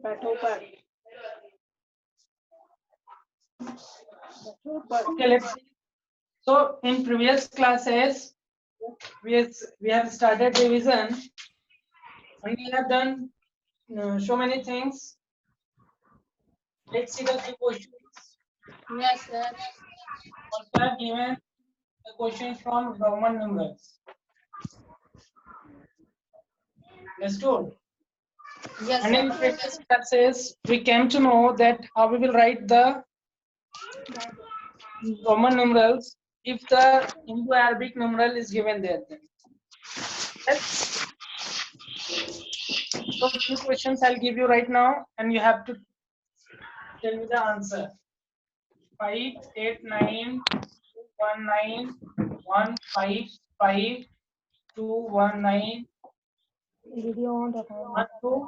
बैठो पर Okay, let's see. So in previous classes, we have started revision and we have done so many things. Let's see the few questions. Yes, sir. First, I have given the questions from Roman numerals. Understood? Yes, And in sir. previous classes, we came to know that how we will write the Roman numerals if the Indo-Arabic numeral is given there. Then. Yes. So few questions I'll give you right now, and you have to tell me the answer. 5, 8, 9, 1, 9, 1, 5, 5, 2, 1, 9, 1, 2,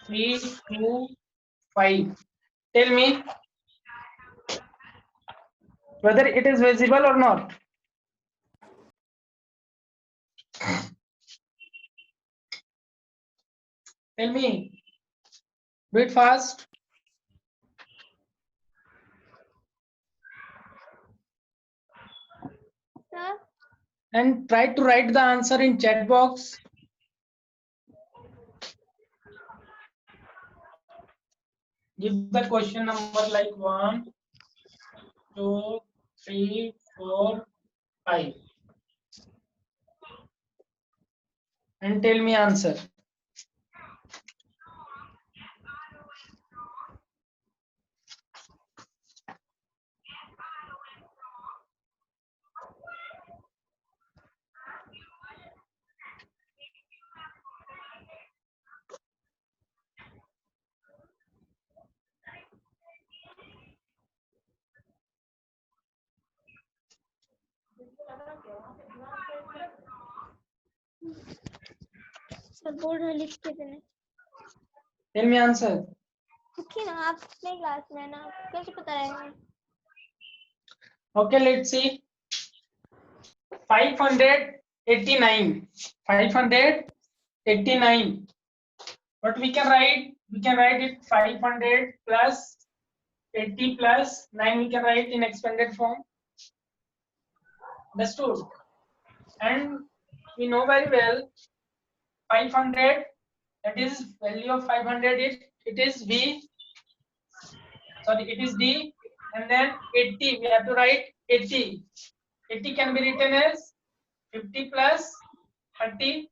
3, 2, 5. Tell me whether it is visible or not. Tell me. Do it fast. Sir. And try to write the answer in chat box. Give the question number like 1, 2, 3, 4, 5. And tell me answer. Sir बोल रहे लिख के देने Tell me answer. लिखिए ना आप अपने class में ना कैसे पता रहेगा Okay, let's see. 589. 589. What we can write? We can write it 500 plus 80 plus 9. We can write in expanded form. Understood? And we know very well 500. That is value of 500. It is V. Sorry, it is D. And then 80. We have to write 80. 80 can be written as 50 plus 30.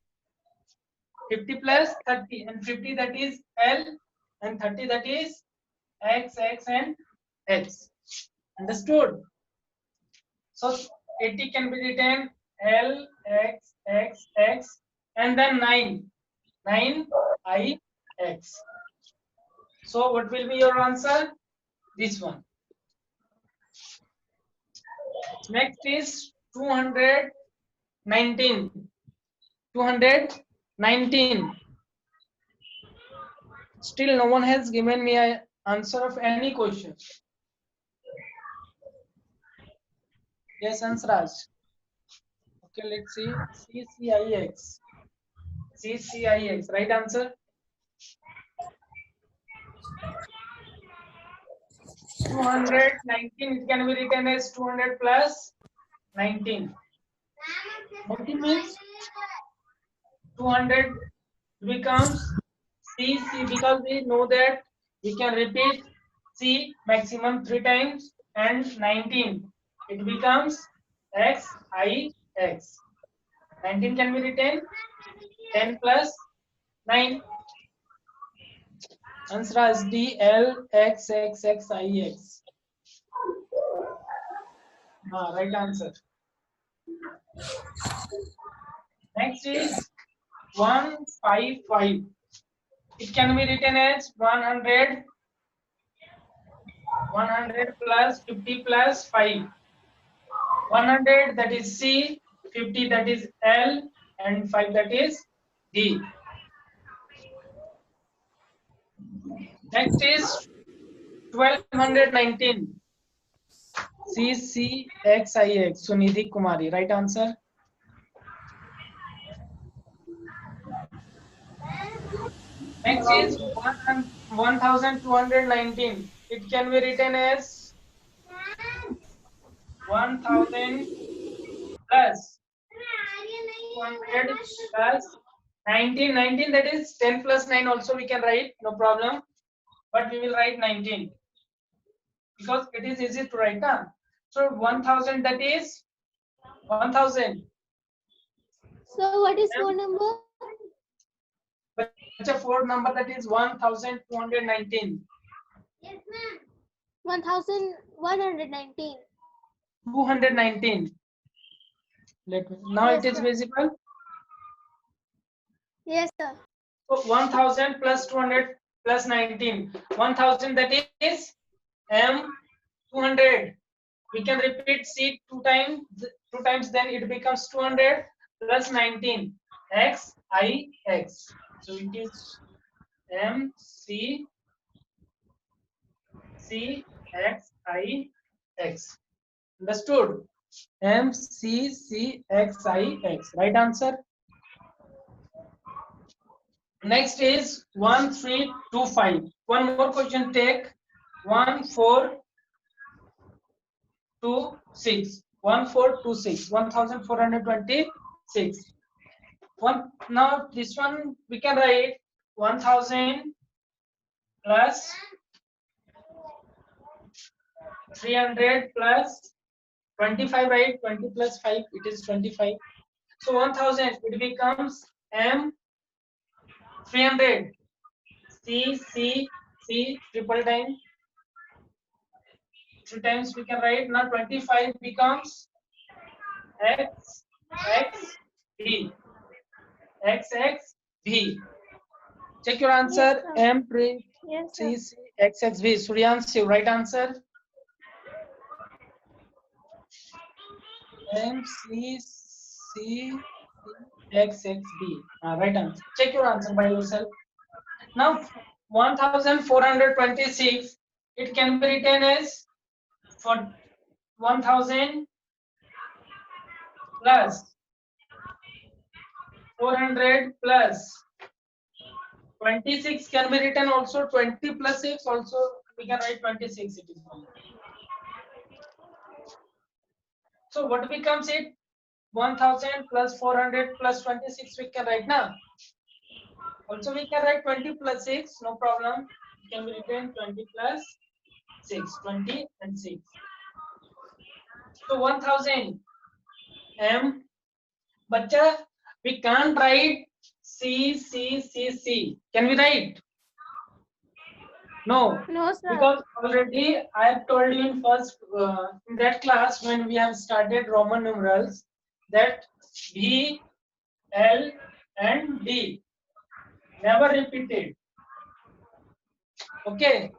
50 plus 30, and 50 that is L, and 30 that is X, and X. Understood? So 80 can be written L, X, and then 9 I, X. So what will be your answer? This one. Next is 219. 219. Still no one has given me an answer of any question. Yes, Ansraj. Okay, let's see. CCIX. CCIX. Right answer? 219. It can be written as 200 plus 19. 19 means 200 becomes CC, because we know that we can repeat C maximum 3 times, and 19 it becomes XIX. 19 can be written 10 plus 9. Answer is DLXXXIX. Right answer. Next is 155. It can be written as 100 plus 50 plus 5. 100 that is C, 50 that is L, and 5 that is D. Next is 1219. CCXIX. Sunidhi Kumari. Right answer. Next is 1219. It can be written as 1000 plus 200 plus 19. 19, that is 10 plus 9 also we can write, no problem. But we will write 19 because it is easy to write. Huh? So 1000, that is 1000. So what is phone number? Such a fourth number, that is 1219. 1119. 219. Now Yes, it is sir. visible. Yes, sir. So 1000 plus 200 plus 19. 1000, that is M 200. We can repeat C two times, then it becomes 200 plus 19 X I X. So it is M C X I X. Understood? M C X I X. Right answer. Next is 1325. One more question take. 1426. 1426. 1426. Now this one we can write 1000 plus 300 plus 25, right? 20 plus 5, it is 25. So 1000, it becomes M 300. C triple time. 3 times we can write. Now 25 becomes X B. B. Check your answer. Yes, sir. M print Yes, C sir. B. Suryansh, right answer. M C X B. Right answer. Check your answer by yourself. Now 1426. It can be written as for 1000 plus 400 plus 26 can be written also. 20 plus 6 also we can write 26. It is fine. So what becomes it? 1000 plus 400 plus 26 we can write now. Also we can write 20 plus 6, no problem. It can be written 20 plus 6, 20 and 6. So 1000 M. Bacha, we can't write C. Can we write? No. No, sir. Because already I have told you in first in that class when we have started Roman numerals that V, L and D never repeated. Okay.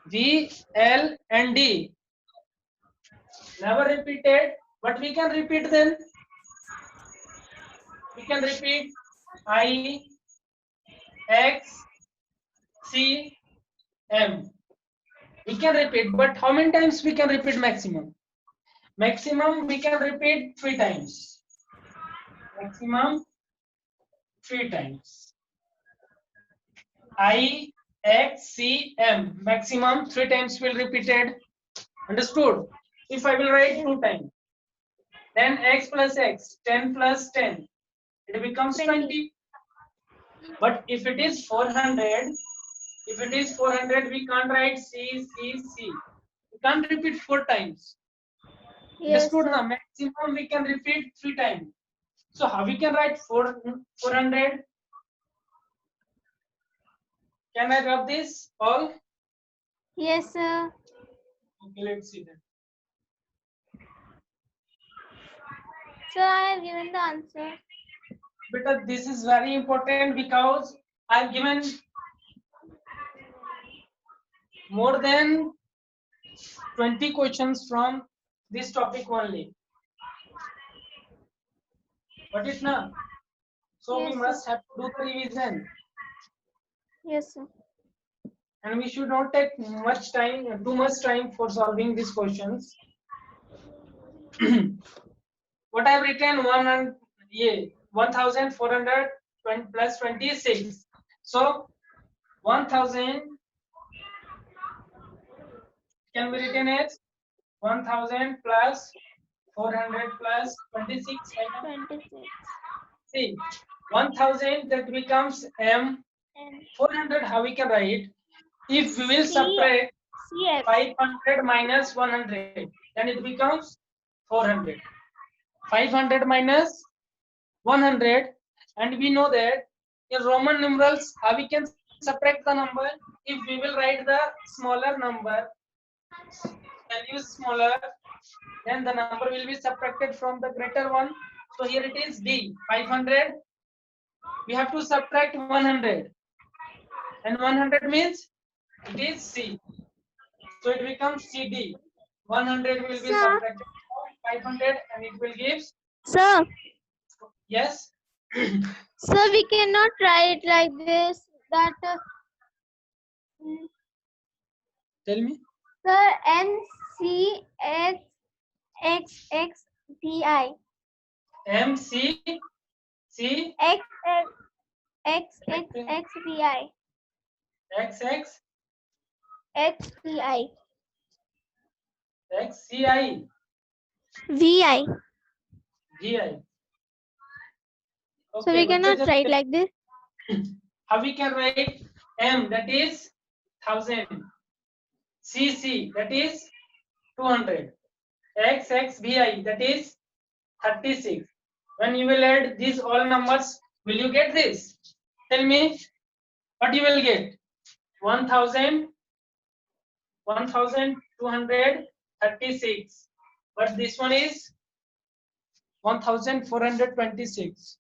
V, L and D never repeated, but we can repeat them. We can repeat I, X, C, M. We can repeat, but how many times we can repeat maximum? Maximum we can repeat 3 times. Maximum 3 times. I, X, C, M. Maximum 3 times will repeated. Understood? If I will write 2 times, then X plus X, 10 plus 10, it becomes 20. But if it is 400, we can't write C. We can't repeat 4 times. Yes, Understood? sir. The maximum we can repeat 3 times. So how we can write 400? Can I rub this all? Yes, sir. Okay, let's see then. Sir, I have given the answer. Because this is very important because I have given more than 20 questions from this topic only. But it now. So Yes, we must have to do the revision. Yes, sir. And we should not take too much time for solving these questions. What I have written 1400 plus 26. So 1000 can be written as 1000 plus 400 plus 26. 26. See, 1000 that becomes M. And 400 how we can write? If we will subtract CX. 500 minus 100, then it becomes 400. 500 minus 100, and we know that in Roman numerals how we can subtract the number. If we will write the smaller number, value is smaller, then the number will be subtracted from the greater one. So here it is D 500. We have to subtract 100, and 100 means it is C. So it becomes CD. 100 will be Sir. subtracted from 500, and it will give. Sir, Yes. sir, we cannot write like this. That Tell me. sir, NCXXXDI. MC C XXXXDI. XX XDI. XCI VI. GI. So we but cannot just write like this. how we can write M, that is 1000, CC, that is 200, XXVI, that is 36. When you will add these all numbers, will you get this? Tell me what you will get. 1000, 1236, but this one is 1426.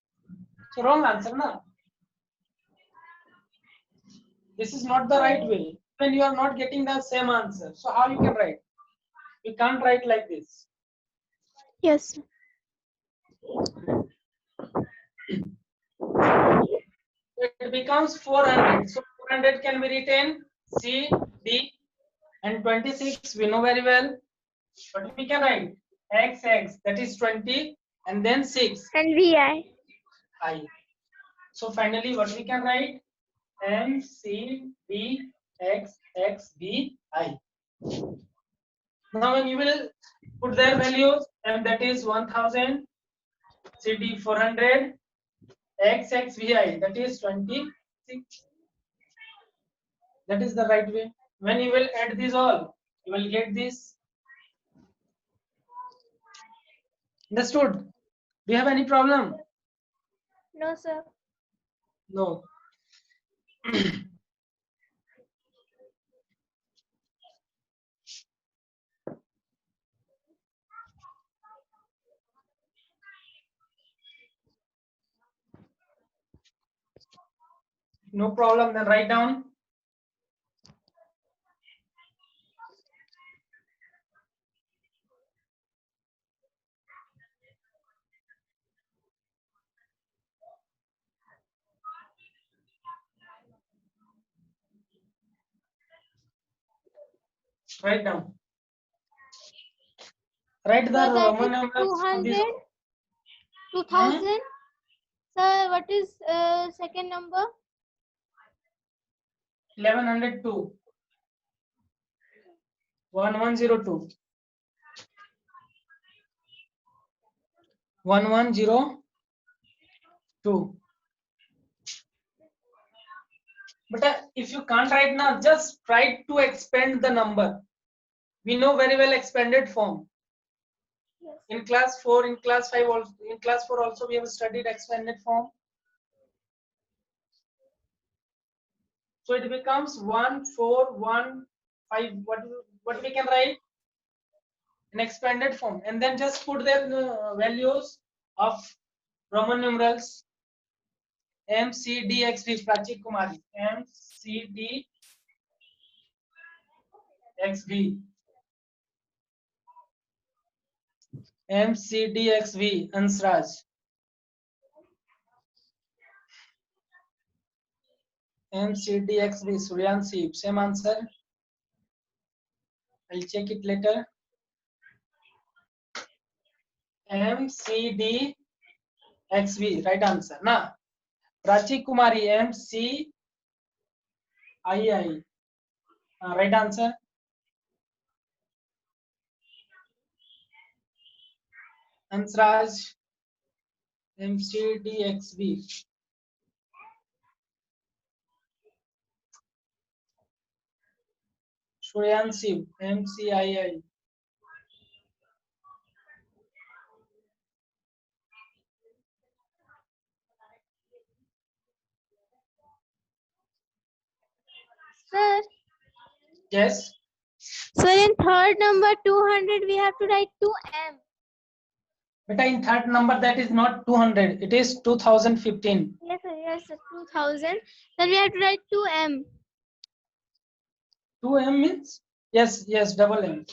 So wrong answer, na? This is not the right way. When you are not getting the same answer, so how you can write? You can't write like this. Yes. It becomes 400. So 400 can be written C, D, and 26 we know very well. But we can write XX, that is 20, and then 6. And VI. I. So finally, what we can write? M C B X X B I. Now, when you will put their values, M that is 1000, CD 400, XXVI that is 26. That is the right way. When you will add these all, you will get this. Understood? Do you have any problem? No, sir. No. No problem, then write down. Write down. Write the So that Roman is numerals of 200. these. 2000. Sir, what is second number? 1102. 1102. 1102. But if you can't write now, just try to expand the number. We know very well expanded form. Yes. In class 4, in class 5, also, in class 4 also we have studied expanded form. So it becomes 1415. What we can write in expanded form, and then just put their values of Roman numerals. MCDXV Prachi Kumari. MCDXV. MCDXV Ansraj. MCDXV Suryansi. Same answer. I'll check it later. MCDXV, right answer. Now, Prachi Kumari, MC II. Right answer. Ansraj, MCDXB. Shreyanshi, MCII. Sir, Yes. sir, in third number 200, we have to write 2M. But in third number, that is not 200. It is 2015. Yes, sir, 2000. Then we have to write 2M. 2M means? Yes, double M.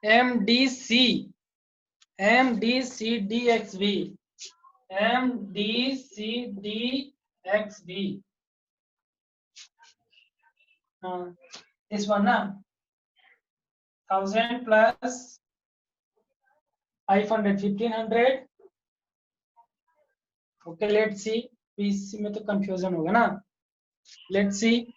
MDC. MDCDXB. MDCDXB. This one, na? 1000 plus 500, 1500. Okay, let's see. PC में तो confusion होगा ना? Let's see.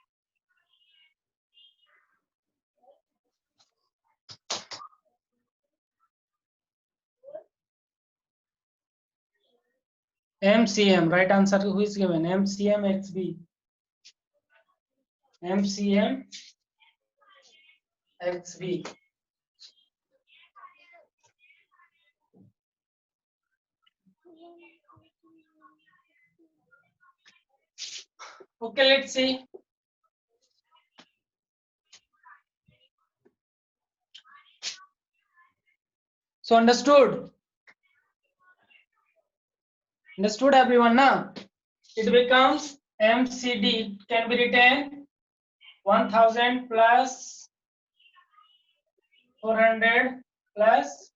MCM, right answer who is given? MCM XB. MCM XB. Okay, let's see. So understood? Understood everyone now? It becomes MCD can be written 1000 plus 400 plus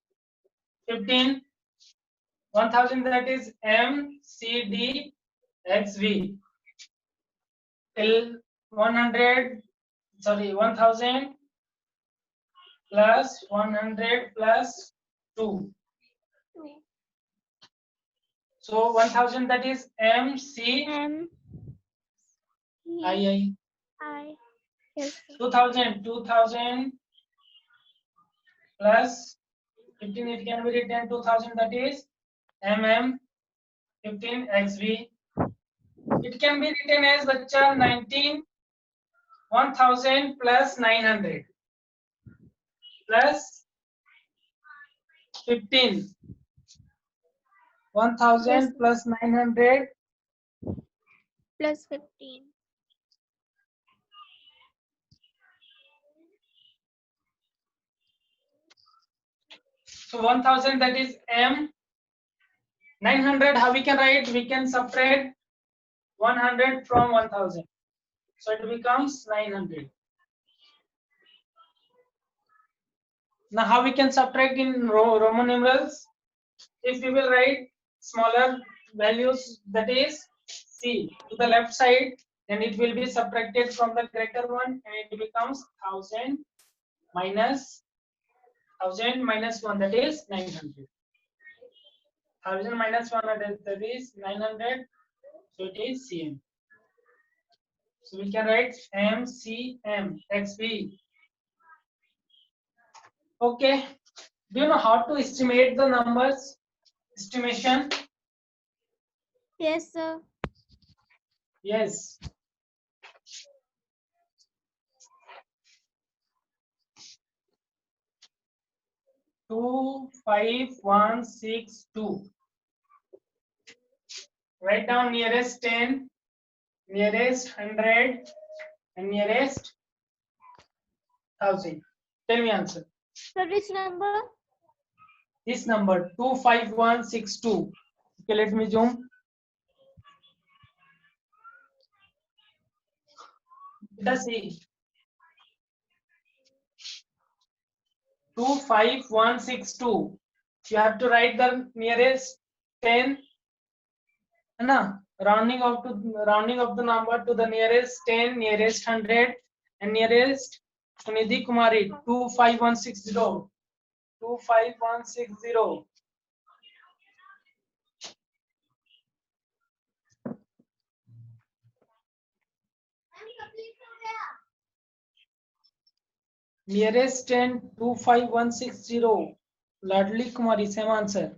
15. 1000 that is MCD XV. Till 1000 plus 100 plus 2. So 1000 that is MCII. Yes, sir. 2000 plus 15, it can be written 2000 that is MM15XV. It can be written as 1000 plus 900 plus 15. 1000 Yes. plus 900 Plus 15. So 1000 that is M. 900, how we can write? We can subtract 100 from 1000. So it becomes 900. Now how we can subtract in Roman numerals? If we will write smaller values, that is C to the left side, then it will be subtracted from the greater one and it becomes 1000 minus 1, that is 900. 1000 minus 100, that is 900. So it is CM. So we can write MCM XB. Okay. Do you know how to estimate the numbers? Estimation? Yes, sir. Yes. Two, 5, 1, 6, 2. Write down nearest 10, nearest 100, and nearest 1000. Tell me answer. So which number? This number 25162. Okay, let me zoom. Let us see. 25162. You have to write the nearest 10. Na? Rounding of the number to the nearest 10, nearest 100, and nearest Sunidhi Kumari 25160. 25160. Nearest 10 25160. Ladli Kumari, same answer.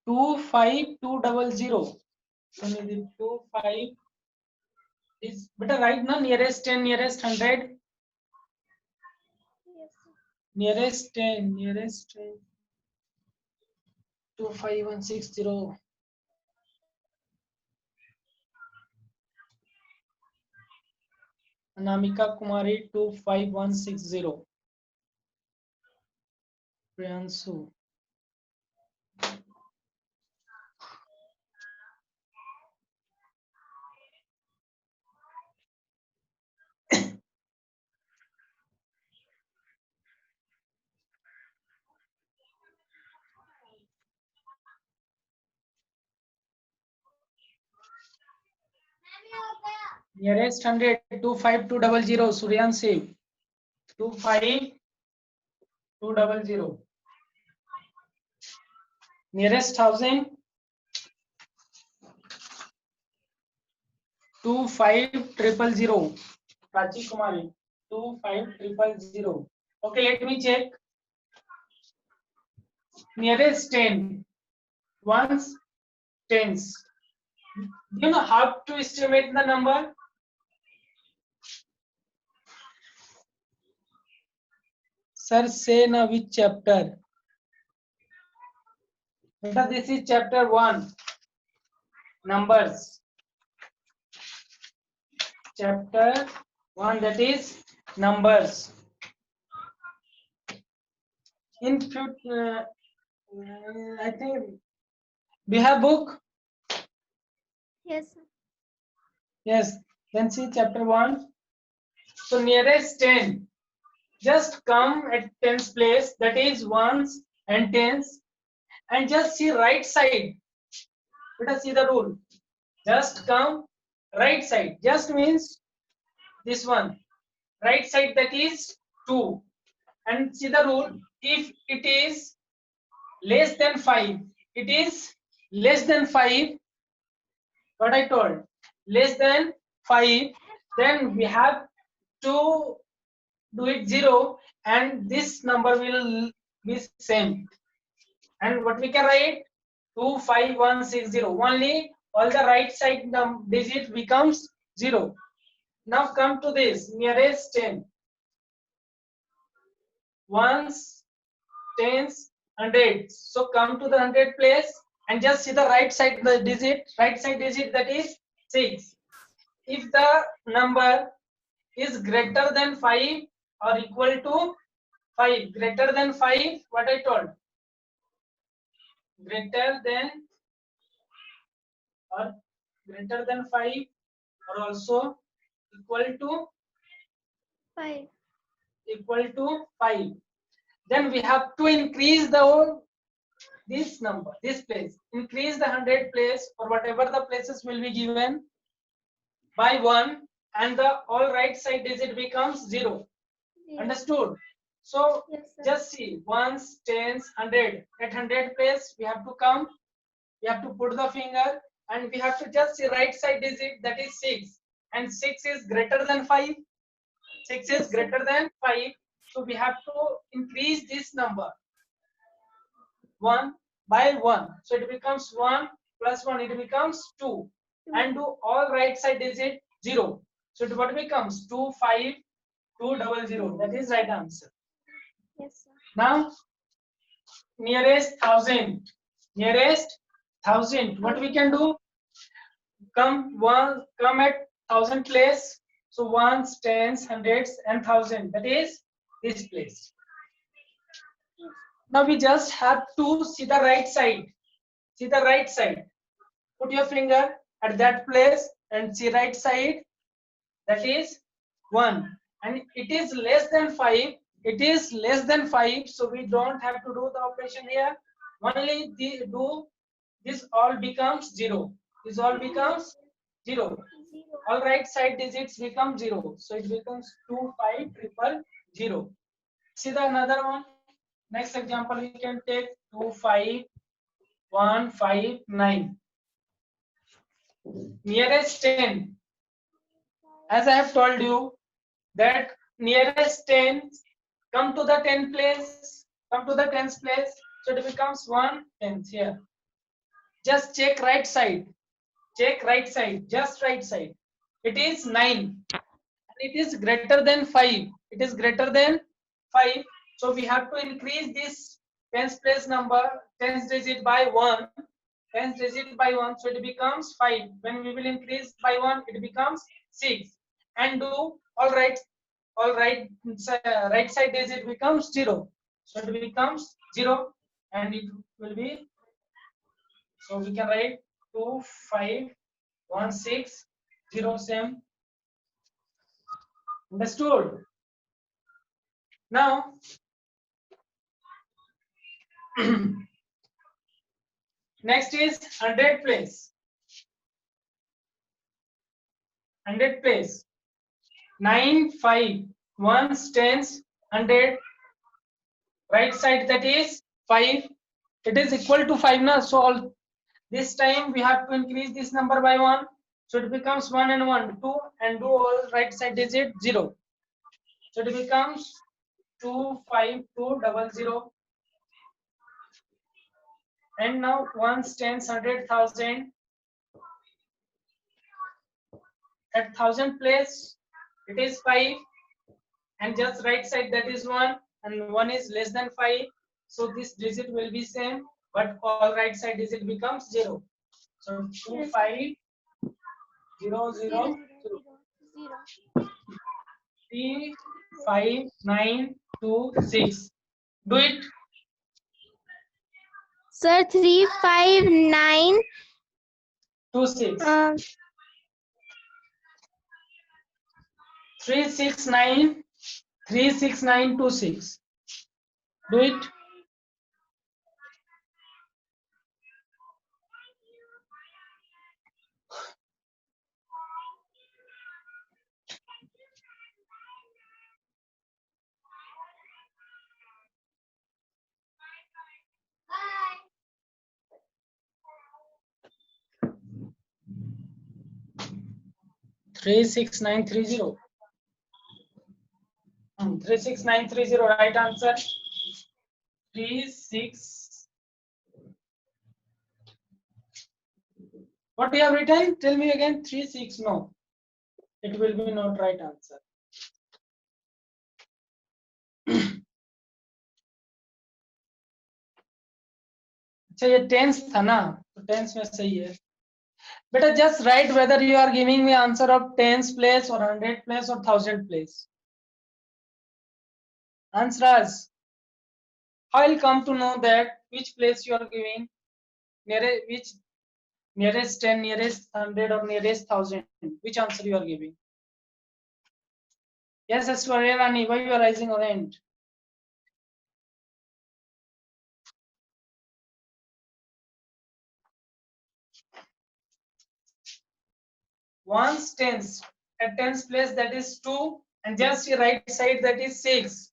25200. So maybe 25 is better, right? No, nearest 10, nearest 100, Yes, sir. nearest 10, 25160. Anamika Kumari 25160. Priyansu. Nearest 100 25200. Suryanshi 25200. Nearest 1000 25000. Prachi Kumari 25000. Okay, let me check. Nearest 10 ones, tens. Do you know how to estimate the number? Sir, say now which chapter? Beta, this is chapter 1. Numbers. Chapter 1, that is numbers. In future, I think we have book. Yes, sir. Yes. Then see chapter 1. So nearest 10. Just come at tens place, that is ones and tens, and just see right side. Let us see the rule. Just come right side. Just means this one. Right side, that is 2. And see the rule. If it is less than 5, it is less than 5. What I told, less than 5, then we have to do it 0, and this number will be same. And what we can write, 25160. Only all the right side digit becomes 0. Now come to this nearest 10. Ones, tens, hundreds. So come to the 100 place and just see the right side digit. Right side digit, that is 6. If the number is greater than 5 or equal to 5, greater than 5, what I told, greater than or greater than 5 or also equal to 5. 5, then we have to increase the this number, this place, increase the 100 place or whatever the places will be given by 1, and the all right side digit becomes 0. Yes. Understood? So Yes, sir. just see ones, tens, 100. At 100 place we have to come, we have to put the finger, and we have to just see right side digit, that is 6, and 6 is greater than 5. 6 is greater than 5, so we have to increase this number 1 by 1, so it becomes 1 plus 1, it becomes 2, and do all right side digit 0, so what becomes 25200. That is right answer. Yes, sir. Now nearest 1000, nearest 1000, what we can do, come at 1000 place, so ones, tens, hundreds and 1000, that is this place. Now we just have to see the right side, see the right side, put your finger at that place and see right side, that is 1, and it is less than 5, it is less than 5, so we don't have to do the operation here, only do this, all becomes 0, this all becomes 0. All right side digits become 0. So it becomes 25000. See the another one. Next example we can take 25159. Nearest 10. As I have told you that nearest 10 come to the 10th place. Come to the 10th place. So it becomes 1/10 here. Just check right side. Check right side. Just right side. It is 9. It is greater than 5. It is greater than 5. So we have to increase this tens place number, tens digit by 1. Tens digit by 1. So it becomes 5. When we will increase by 1, it becomes 6. And do all right. All right. Right side digit becomes 0. So it becomes 0. And it will be. So we can write 25160 same. Understood? Now, next is 100 place. 100 place. 9, 5, 1, tens, 100. Right side that is 5. It is equal to 5 now. So all, this time we have to increase this number by 1. So it becomes 1 and 1, 2, and do all right side digit 0. So it becomes 25200. And now 1s, 10s, 100,000. At 1000 place, it is 5. And just right side that is 1. And 1 is less than 5. So this digit will be same. But all right side digit becomes 0. So 25000. 35926. Do it. Sir, 359. 26. 36926. Do it. Three six nine three zero. 36930. Right answer. 36. What you have written? Tell me again. 36. No, it will be not right answer. अच्छा ये tense था ना, तो tense में सही है बेटा. Just right whether you are giving me answer of tens place और 100 प्लेस और 1000 place. Answers. How will come to know that which place you are giving? Which nearest 10, nearest 100 or nearest 1000? Which answer you are giving? Yes, Aswarani, why you are raising your hand? One's tens at tens place that is 2, and just the right side that is 6.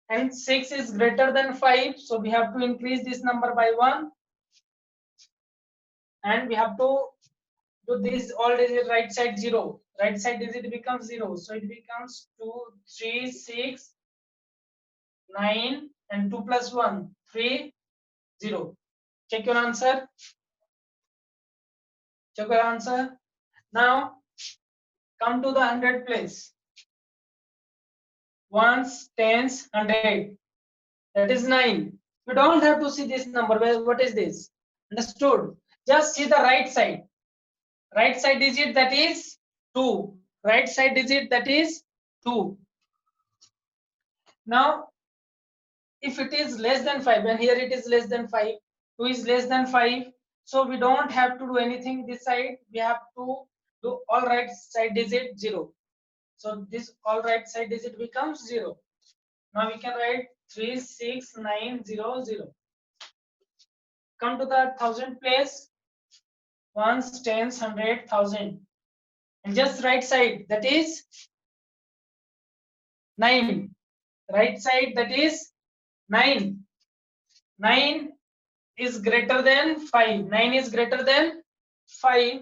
And 6 is greater than 5, so we have to increase this number by 1. And we have to do this all digit right side 0. Right side digit becomes 0, so it becomes 2, 3, 6, 9, and 2 plus 1, 3, 0. Check your answer. Check your answer. Now come to the 100 place. Ones, tens, 100. That is 9. You don't have to see this number. What is this? Understood? Just see the right side. Right side digit that is 2. Right side digit that is 2. Now, if it is less than 5, and here it is less than 5, 2 is less than 5. So we don't have to do anything this side. We have to do all right side digit 0. So this all right side digit becomes 0. Now we can write 36900. Come to the 1000 place. ones, tens, hundred, thousand. And just right side, that is 9. Right side, that is 9. 9 is greater than 5. 9 is greater than 5.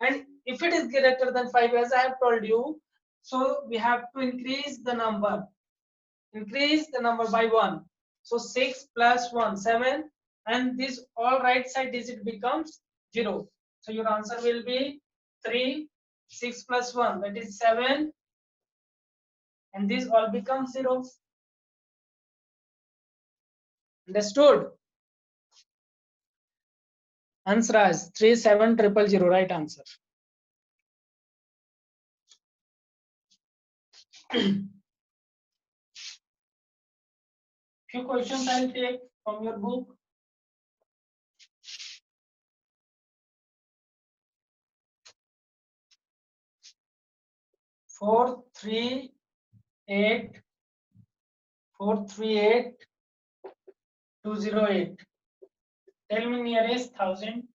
And if it is greater than 5, as I have told you, so we have to increase the number. Increase the number by 1. So 6 plus 1, 7. And this all right side digit becomes 0. So your answer will be 3. 6 plus 1, that is 7. And this all becomes 0. Understood? Answer is 37000, right answer. Few questions I'll take from your book. Four, 3, 8, 4, 3, 8, 208. Tell me nearest 1000.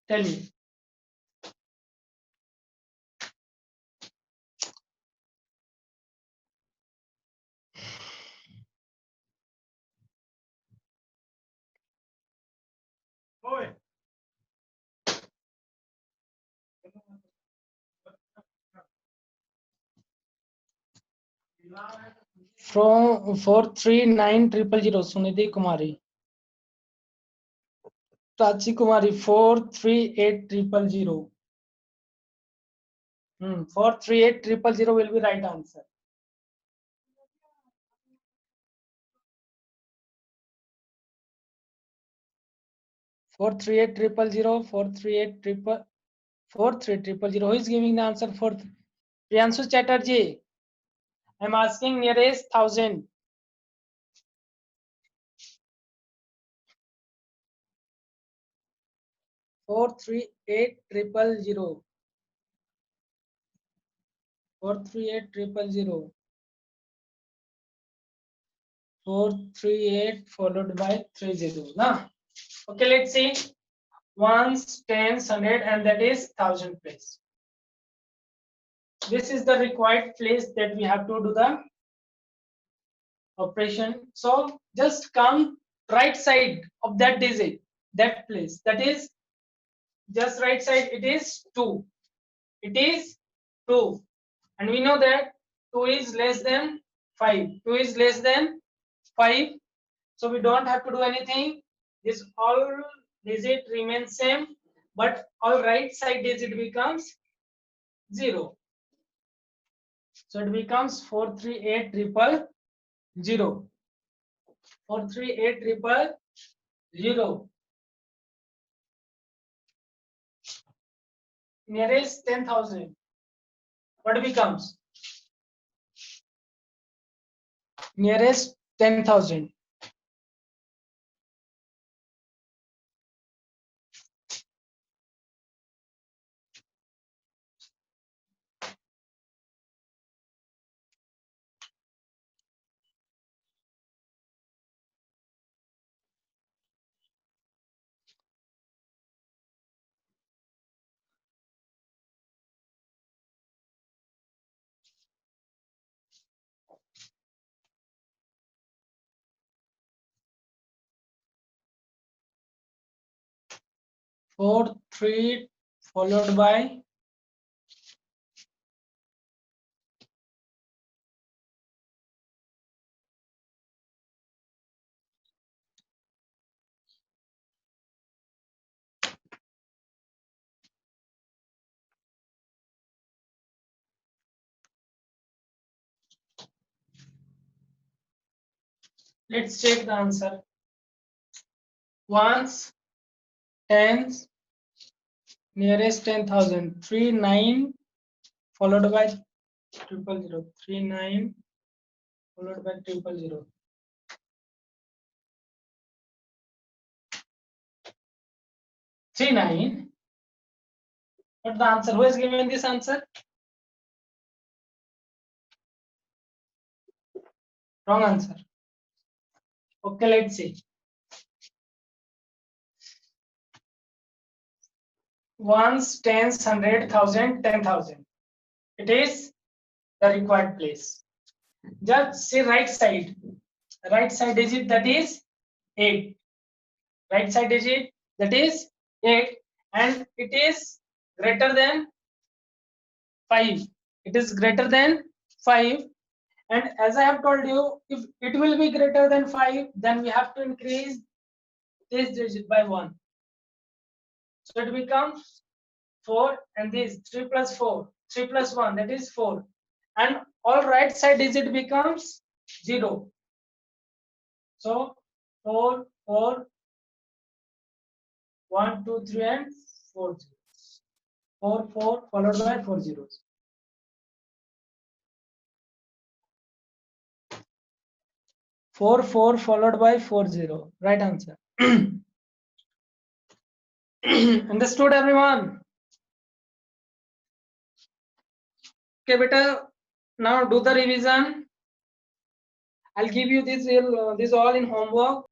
Tell me. From 439000, Sunidhi Kumari. Prachi Kumari, 438000. 438000 will be right answer. Four three eight triple zero. Who is giving the answer for Priyanshu Chatterjee? I'm asking nearest 1000. Four three eight triple zero. 438000. 438 followed by 30. Nah. Okay, let's see. Ones, tens, 100, and that is 1000 place. This is the required place that we have to do the operation. So just come right side of that digit, that place. That is just right side. It is 2. It is 2, and we know that 2 is less than 5. 2 is less than 5. So we don't have to do anything. This all digit remains same, but all right side digit becomes 0. So it becomes 438000. 438000. Nearest 10,000. What becomes? Nearest 10,000. Four, 3 followed by let's check the answer. Ones, tens, nearest 10,000. 39 followed by 000. 39 followed by 000. 39. What the answer? Who has given this answer? Wrong answer. Okay, let's see. ones, tens, 100, 1,000, 10,000. It is the required place. Just say right side digit, that is 8. Right side digit, that is 8, and it is greater than 5. It is greater than 5, and as I have told you, if it will be greater than 5, then we have to increase this digit by 1. So it becomes 4, and this 3 plus 4, 3 plus 1, that is 4, and all right side digit becomes 0. So 4, 4, 1, 2, 3, and 4 zeros. 4, 4 followed by 4 zeros. 4, 4 followed by 4 0. Right answer. Understood, everyone? Okay, beta. Now do the revision. I'll give you this all in homework.